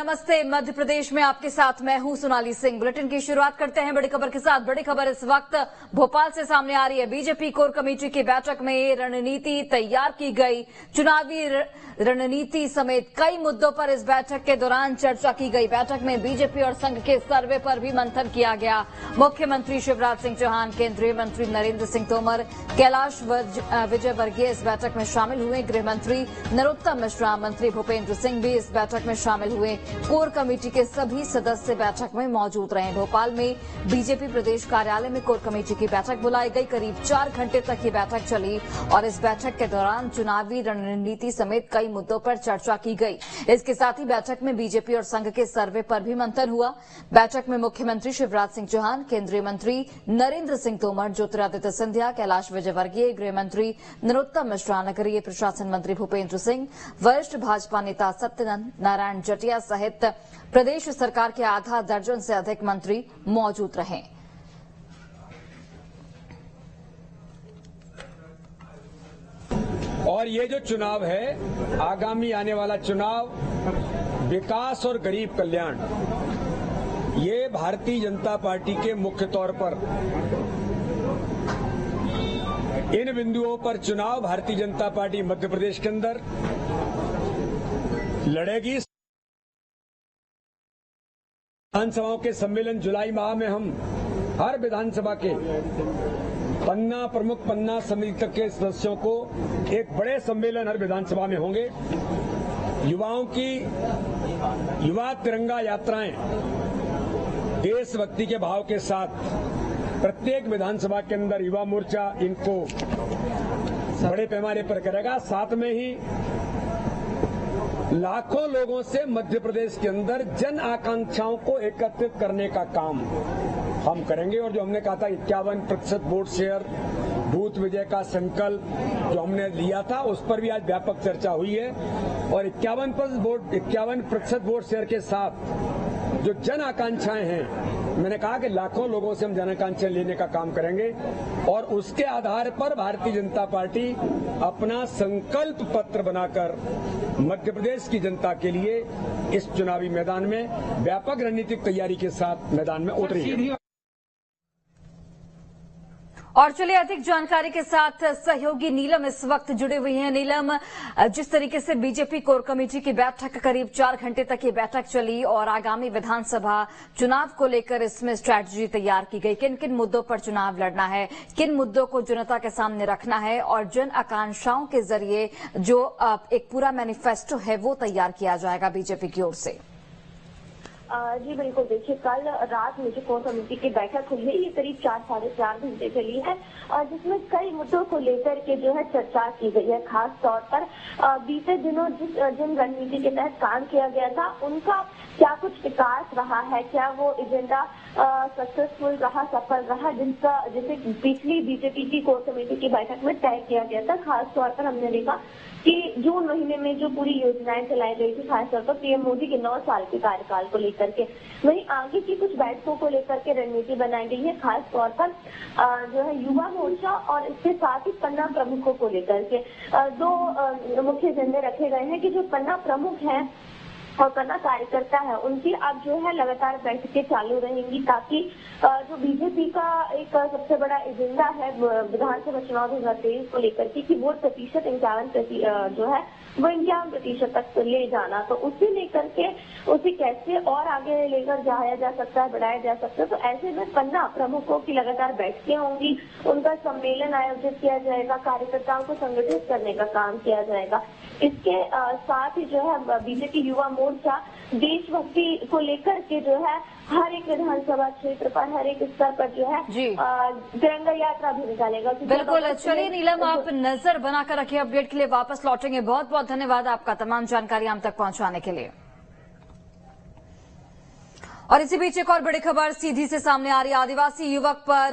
नमस्ते। मध्य प्रदेश में आपके साथ मैं हूं सोनाली सिंह। बुलेटिन की शुरुआत करते हैं बड़ी खबर के साथ। बड़ी खबर इस वक्त भोपाल से सामने आ रही है। बीजेपी कोर कमेटी की बैठक में रणनीति तैयार की गई। चुनावी रणनीति समेत कई मुद्दों पर इस बैठक के दौरान चर्चा की गई। बैठक में बीजेपी और संघ के सर्वे पर भी मंथन किया गया। मुख्यमंत्री शिवराज सिंह चौहान, केंद्रीय मंत्री नरेंद्र सिंह तोमर, कैलाश विजयवर्गीय इस बैठक में शामिल हुए। गृह मंत्री नरोत्तम मिश्रा, मंत्री भूपेंद्र सिंह भी इस बैठक में शामिल हुए। कोर कमेटी के सभी सदस्य बैठक में मौजूद रहे। भोपाल में बीजेपी प्रदेश कार्यालय में कोर कमेटी की बैठक बुलाई गई। करीब 4 घंटे तक ये बैठक चली और इस बैठक के दौरान चुनावी रणनीति समेत कई मुद्दों पर चर्चा की गई। इसके साथ ही बैठक में बीजेपी और संघ के सर्वे पर भी मंथन हुआ। बैठक में मुख्यमंत्री शिवराज सिंह चौहान, केंद्रीय मंत्री नरेंद्र सिंह तोमर, ज्योतिरादित्य सिंधिया, कैलाश विजयवर्गीय, गृह मंत्री नरोत्तम मिश्रा, नगरीय प्रशासन मंत्री भूपेंद्र सिंह, वरिष्ठ भाजपा नेता सत्यनारायण जटिया सहित प्रदेश सरकार के आधा दर्जन से अधिक मंत्री मौजूद रहे। और ये जो चुनाव है, आगामी आने वाला चुनाव विकास और गरीब कल्याण, ये भारतीय जनता पार्टी के मुख्य तौर पर इन बिंदुओं पर चुनाव भारतीय जनता पार्टी मध्य प्रदेश के अंदर लड़ेगी। विधानसभाओं के सम्मेलन जुलाई माह में हम हर विधानसभा के पन्ना प्रमुख, पन्ना समिति तक के सदस्यों को एक बड़े सम्मेलन हर विधानसभा में होंगे। युवाओं की युवा तिरंगा यात्राएं देशभक्ति के भाव के साथ प्रत्येक विधानसभा के अंदर युवा मोर्चा इनको बड़े पैमाने पर करेगा। साथ में ही लाखों लोगों से मध्य प्रदेश के अंदर जन आकांक्षाओं को एकत्रित करने का काम हम करेंगे। और जो हमने कहा था 51% वोट शेयर, बूथ विजय का संकल्प जो हमने लिया था, उस पर भी आज व्यापक चर्चा हुई है। और 51% वोट शेयर के साथ जो जन आकांक्षाएं हैं, मैंने कहा कि लाखों लोगों से हम जन आकांक्षाएं लेने का काम करेंगे और उसके आधार पर भारतीय जनता पार्टी अपना संकल्प पत्र बनाकर मध्य प्रदेश की जनता के लिए इस चुनावी मैदान में व्यापक रणनीतिक तैयारी के साथ मैदान में उतरी है। और चलिए अधिक जानकारी के साथ सहयोगी नीलम इस वक्त जुड़े हुई हैं। नीलम, जिस तरीके से बीजेपी कोर कमेटी की बैठक करीब 4 घंटे तक ये बैठक चली और आगामी विधानसभा चुनाव को लेकर इसमें स्ट्रैटेजी तैयार की गई, किन किन मुद्दों पर चुनाव लड़ना है, किन मुद्दों को जनता के सामने रखना है और जन आकांक्षाओं के जरिए जो एक पूरा मैनिफेस्टो है वो तैयार किया जाएगा बीजेपी की ओर से। जी बिल्कुल, देखिए कल रात में जो कोर कमेटी की बैठक हुई है, ये करीब 4 साढ़े 4 घंटे चली है और जिसमें कई मुद्दों को लेकर के जो है चर्चा की गई है। खास तौर पर बीते दिनों जिन रणनीति के तहत काम किया गया था, उनका क्या कुछ विकास रहा है, क्या वो एजेंडा सक्सेसफुल रहा, सफल रहा, जैसे पिछली बीजेपी की कोर कमेटी की बैठक में तय किया गया था। खास तौर पर हमने देखा कि जून महीने में जो पूरी योजनाएं चलाई गई थी, खासतौर पर पीएम मोदी के 9 साल के कार्यकाल को लेकर के, वहीं आगे की कुछ बैठकों को लेकर के रणनीति बनाई गई है। खास तौर पर जो है युवा मोर्चा और इसके साथ ही पन्ना प्रमुखों को लेकर के 2 मुख्य एजेंडे रखे गए हैं कि जो पन्ना प्रमुख हैं और पन्ना कार्यकर्ता है, उनकी अब जो है लगातार बैठकें चालू रहेंगी ताकि जो बीजेपी का एक सबसे बड़ा एजेंडा है विधानसभा चुनाव 2023 को लेकर के कि वोट प्रतिशत 51% जो है वो 51% तक ले जाना, तो उसे लेकर के उसे कैसे और आगे लेकर जाया जा सकता है, बढ़ाया जा सकता है। तो ऐसे में पन्ना प्रमुखों की लगातार बैठकें होंगी, उनका सम्मेलन आयोजित किया जाएगा, कार्यकर्ताओं को संगठित करने का काम किया जाएगा। इसके साथ ही जो है बीजेपी युवा मोर्चा देशभक्ति को लेकर के जो है हर एक विधानसभा क्षेत्र पर, हर एक स्तर पर जो है तिरंगा यात्रा भी निकालेगा। बिल्कुल, चलिए नीलम, आप नजर बनाकर रखिए। अपडेट के लिए वापस लौटेंगे। बहुत बहुत धन्यवाद आपका तमाम जानकारी हम तक पहुंचाने के लिए। और इसी बीच एक और बड़ी खबर सीधी से सामने आ रही है। आदिवासी युवक पर